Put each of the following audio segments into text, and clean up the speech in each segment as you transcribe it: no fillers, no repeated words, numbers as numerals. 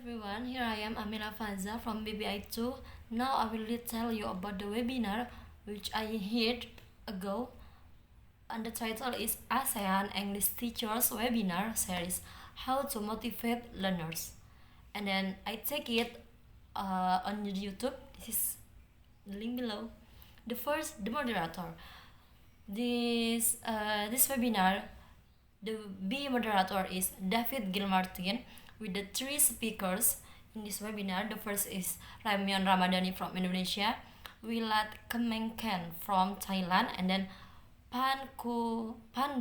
Everyone, here I am Amira Faza from BBI2. Now I will tell you about the webinar which I heard ago, and the title is ASEAN English Teachers Webinar Series, How to Motivate Learners. And then I take it on YouTube. This is the link below. The moderator. This webinar, the B moderator is David Gilmartin with the three speakers in this webinar. The first is Ramyon Ramadhani from Indonesia, Wilat Kemengken from Thailand, and then Pan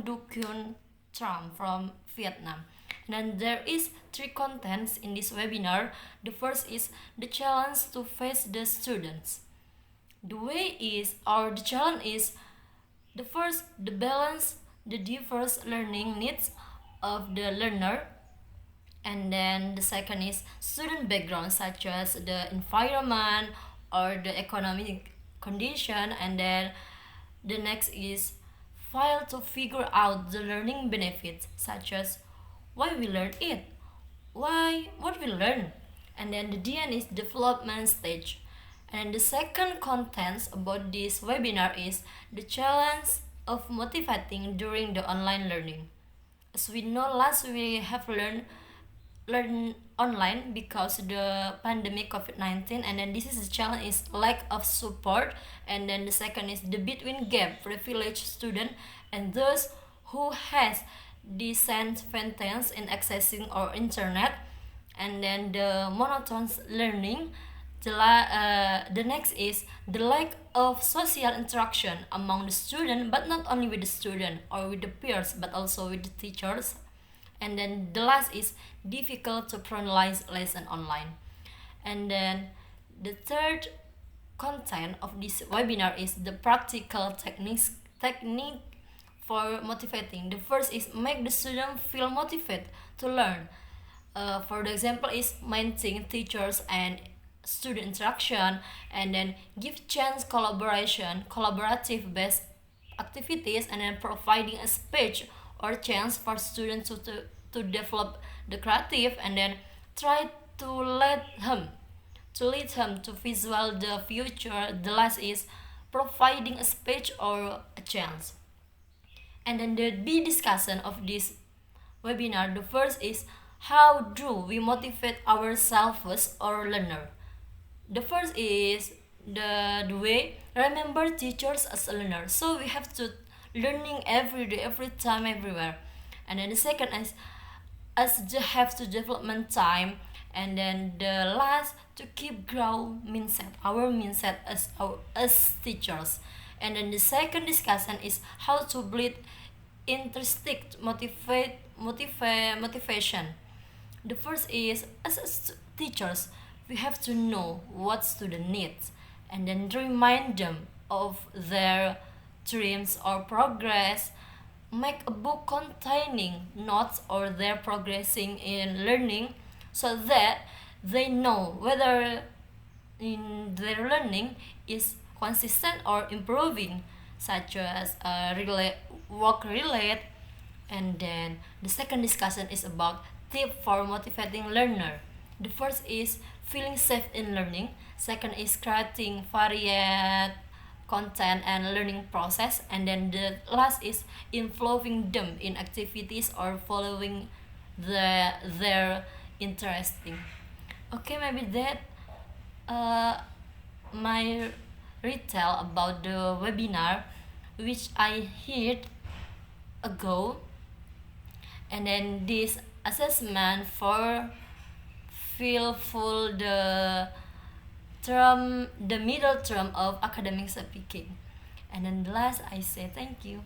Du Kyun Tram from Vietnam. And then there is three contents in this webinar. The first is the challenge to face the students. The challenge is the first, the balance the diverse learning needs of the learner, and then the second is student background such as the environment or the economic condition, and then the next is fail to figure out the learning benefits such as why we learn it, what we learn, and then the end is development stage. And the second contents about this webinar is the challenge of motivating during the online learning. As we know, last we have learn online because the pandemic COVID-19, and then this is the challenge is lack of support, and then the second is the between gap privileged student and those who has disadvantage in accessing our internet, and then the monotonous learning. The next is the lack of social interaction among the student, but not only with the student or with the peers, but also with the teachers. And then the last is difficult to personalize lesson online. And then the third content of this webinar is the practical technique for motivating. The first is make the student feel motivated to learn. For the example is maintaining teachers and student interaction, and then give chance collaborative based activities, and then providing a space or chance for students to develop the creative, and then try to lead him to visual the future. The last is providing a space or a chance. And then the B discussion of this webinar, the first is how do we motivate ourselves or learner. The first is the way remember teachers as a learner, so we have to learning every day, every time, everywhere. And then the second is as the have to development time, and then the last to keep grow mindset, our mindset as teachers. And then the second discussion is how to build intrinsic motivation. The first is as teachers we have to know what student needs, and then remind them of their dreams or progress. Make a book containing notes or their progressing in learning, so that they know whether in their learning is consistent or improving, such as work related. And then the second discussion is about tip for motivating learner. The first is feeling safe in learning. Second is creating varied content and learning process. And then the last is involving them in activities or following their interesting. Okay, maybe that my retell about the webinar which I heard ago. And then this assessment for fulfill the middle term of academic speaking. And then the last I say thank you.